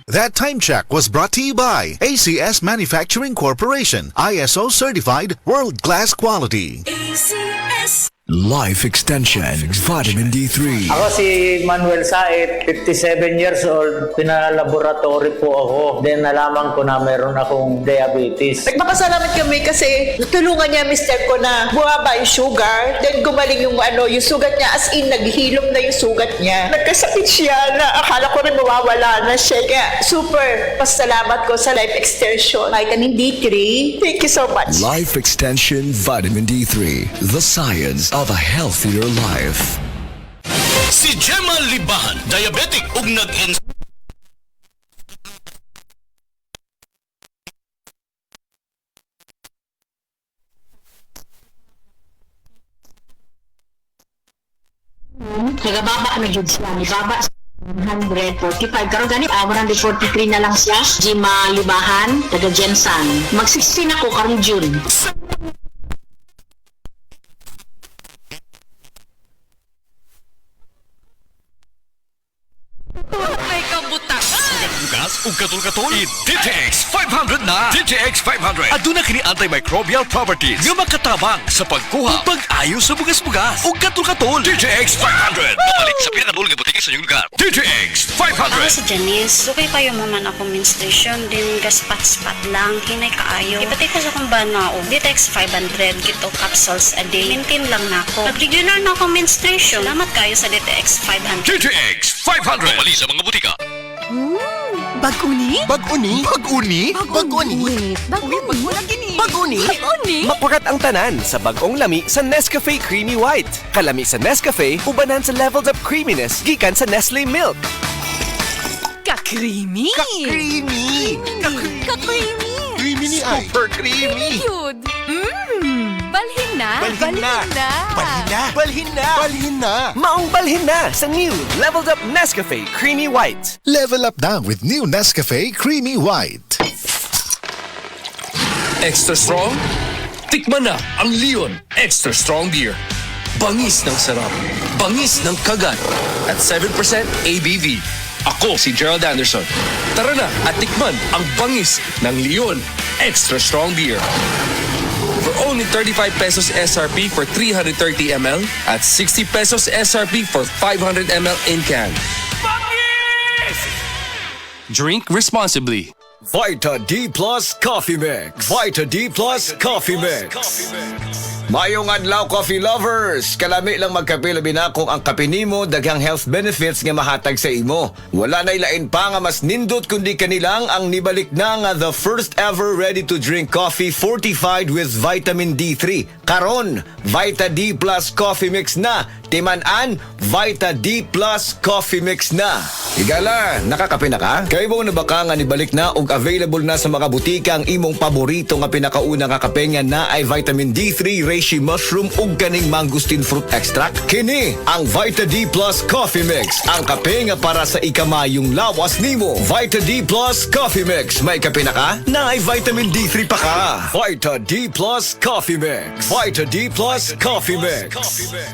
That time check was brought to you by ACS Manufacturing Corporation, ISO certified world-class quality. ACS. Life Extension Vitamin D3. Ako si Manuel Said, 57 years old. Pinalaboratory po ako. Then nalaman ko na meron akong diabetes. Nagpapasalamat kami kasi natulungan niya mister ko na bumaba yung sugar. Then gumaling yung sugat niya, as in naghilom na yung sugat niya. Nagkasakit siya na akala ko rin mawawala na siya. Kaya super pasalamat ko sa Life Extension Vitamin D3. Thank you so much. Life Extension Vitamin D3. The science of a healthier life. Si Gemma Libahan, diabetic ug nag-ins... Nagababa na jud siya, nibaba 145 karon gani 143 na lang siya. Gemma Libahan, taga Jensan. Mag-16 ako karong June. Bugas ug katul-katul DTX 500 na. DTX 500 aduna kini antimicrobial properties nga makatabang sa pagkuha ug pag-ayo sa bugas-bugas ug katul-katul. DTX 500 papalit sa pinakadul nga butiki sa inyong lugar. DTX Ako 500. si Janice, okay kayo mo man ako menstruation, din gaspat-spat lang, hinay kaayo. Ibatay ko sa kong banao, Ditex 500, gito capsules a day. Maintain lang na ako. Pag regular na ako menstruation, salamat kayo sa Ditex 500. DTX 500 pamali sa mga butika. Baguni? Baguni? Baguni? Baguni? Baguni? Baguni? Makurat ang tanan sa bagong lami sa Nescafe Creamy White. Kalami sa Nescafe, ubanan sa levels of creaminess gikan sa Nestle Milk. Ka-creamy? Ka-creamy! Ka-creamy! Creamy ni ay. Super creamy! Cute! Balhin na! Balhin na! Balhin na! Balhin na! Balhin na! Maong balhin na sa new leveled up Nescafe Creamy White. Level up now with new Nescafe Creamy White. Extra strong? Tikman na ang Leon Extra Strong Beer. Bangis ng sarap, bangis ng kagat, at 7% ABV. Ako si Gerald Anderson. Tara na at tikman ang bangis ng Leon Extra Strong Beer. For only 35 pesos SRP for 330 ml at 60 pesos SRP for 500 ml in can. Drink responsibly. Vita D Plus Coffee Mix. Vita D Plus Coffee Mix. Mayong adlaw coffee lovers, kalami lang magkape labi na kung ang kape nimo daghang health benefits nga mahatag sa imo. Wala na ilain pa nga mas nindot kundi kanilang ang nibalik na nga the first ever ready to drink coffee fortified with vitamin D3. Karon, Vita D Plus Coffee Mix na. Timan-an, Vita D Plus Coffee Mix na. Higala, nakakape na ka? Kaya mo na baka nga nibalik na ug available na sa mga butika ang imong paborito nga pinakauna nga kape nga na ay vitamin D3, reishi mushroom ug kaning mangosteen fruit extract. Kini ang Vita D Plus Coffee Mix, ang kape nga para sa ikamayong lawas nimo. Vita D Plus Coffee Mix, may kape na ka? Na ay vitamin D3 pa ka. Vita D Plus Coffee Mix. Vita D Plus Coffee Mix.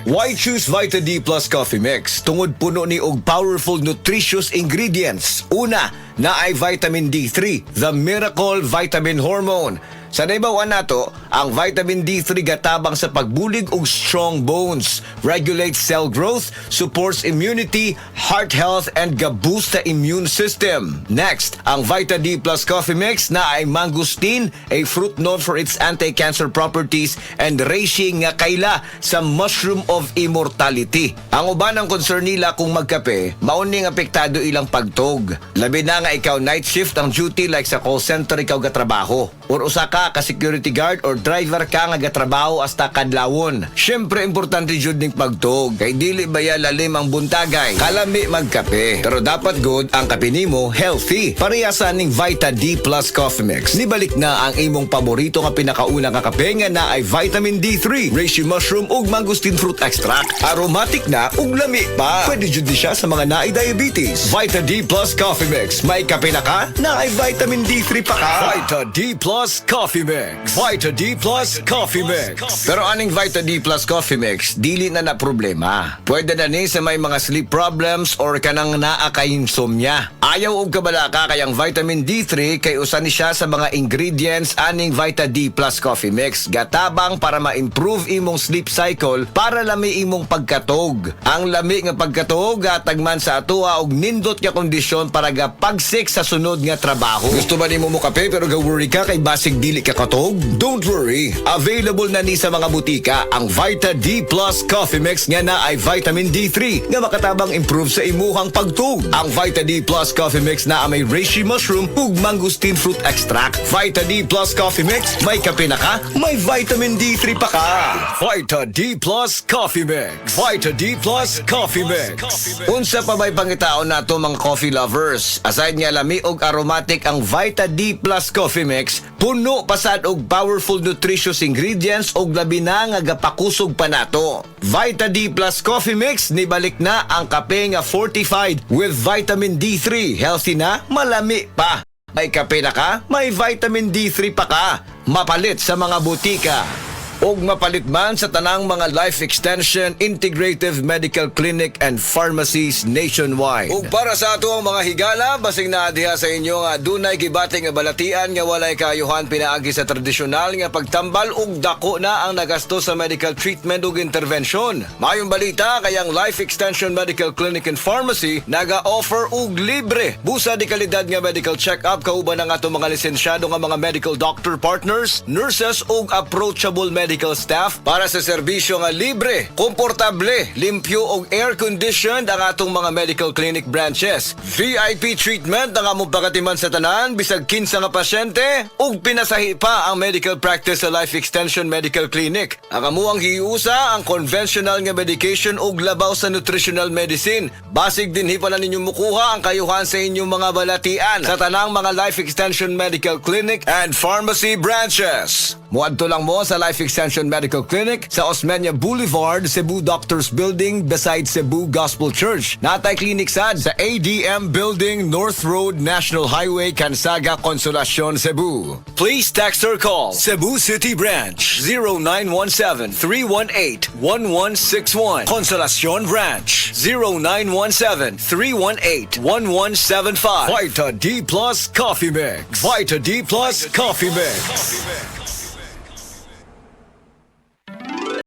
Why choose Vita D Plus Coffee Mix? Tungod puno ni og powerful nutritious ingredients. Una, na ay vitamin D3, the miracle vitamin hormone. Sa naibawan nato, ang vitamin D3 gatabang sa pagbulig og strong bones, regulates cell growth, supports immunity, heart health, and ga-boost sa immune system. Next, ang Vita D Plus Coffee Mix na ay mangosteen, a fruit known for its anti-cancer properties, and reishi nga kaila sa mushroom of immortality. Ang uban ang concern nila kung magkape, mauning apektado ilang pagtog. Labi na nga ikaw night shift ang duty like sa call center ikaw gatrabaho, or usa ka security guard or driver ka nga gatrabaho hasta kadlawon. Syempre importante jud ning pagtog kay dili baya lalim ang buntagay. Kalami magkape, pero dapat good ang kape nimo healthy. Parehasa ning Vita D Plus Coffee Mix. Nibalik na ang imong paborito nga pinakauna nga kape nga na ay vitamin D3, reishi mushroom ug mangosteen fruit extract. Aromatic na ug lami pa. Pwede jud ni siya sa mga naay diabetes. Vita D Plus Coffee Mix. May kape na ka? Na ay vitamin D3 pa ka. Vita D Plus Plus Coffee Mix. Vita D Plus Coffee Mix. Pero aning Vita D Plus Coffee Mix, dili na problema. Pwede na ni sa may mga sleep problems or kanang naa kay insomnia. Ayaw og kabalaka kayang vitamin D3 kay usa ni siya sa mga ingredients aning Vita D Plus Coffee Mix. Gatabang para ma-improve imong sleep cycle para lami imong pagkatog. Ang lami nga pagkatog gatag man sa atoa og nindot nga kondisyon para gapagsik sa sunod nga trabaho. Gusto ba nimo mo kape pero ga-worry ka kay basig dili ka katog? Don't worry. Available na ni sa mga butika ang Vita D Plus Coffee Mix nga na ay vitamin D3 nga makatabang improve sa imuhang pagtug. Ang Vita D Plus Coffee Mix na may reishi mushroom ug mangosteen fruit extract. Vita D Plus Coffee Mix, may kape na ka, may vitamin D3 pa ka. Vita D Plus Coffee Mix. Vita D Plus Coffee Mix. Unsa pa may pangitaon nato mga coffee lovers? Aside nga lami og aromatic ang Vita D Plus Coffee Mix, puno pasad og powerful nutritious ingredients og labi na nga gapakusog pa nato. Vita D Plus Coffee Mix, nibalik na ang kape nga fortified with vitamin D3. Healthy na, malami pa. May kape na ka, may vitamin D3 pa ka. Mapalit sa mga butika. Og mapalit man sa tanang mga life extension, integrative medical clinic and pharmacies nationwide. Og para sa ato ang mga higala, basig na diha sa inyo nga dunay gibating nga balatian nga walay kaayuhan pinaagi sa tradisyonal nga pagtambal og dako na ang nagasto sa medical treatment ug intervention. Mayong balita kayang Life Extension Medical Clinic and Pharmacy naga-offer og libre busa di kalidad nga medical check-up kauban ang ato mga lisensyado nga mga medical doctor partners, nurses ug approachable medical staff para sa serbisyo nga libre, komportable, limpyo ug air-conditioned ang atong mga medical clinic branches. VIP treatment ang among pagatiman sa tanan bisag kinsa nga pasyente ug pinasahi pa ang medical practice sa Life Extension Medical Clinic. Ang amuang hiusa ang conventional nga medication ug labaw sa nutritional medicine. Basig dinhi pa na ninyo mukuha ang kayuhan sa inyong mga balatian sa tanang mga Life Extension Medical Clinic and Pharmacy branches. Muadto lang mo sa Life Extension Medical Clinic sa Osmeña Boulevard, Cebu Doctors Building beside Cebu Gospel Church. Natay clinic sad sa ADM Building, North Road, National Highway, Cansaga, Consolacion, Cebu. Please text or call Cebu City Branch 0917-318-1161. Consolacion Branch 0917-318-1175. Vita D Plus Coffee Mix. Vita D Plus Coffee Mix.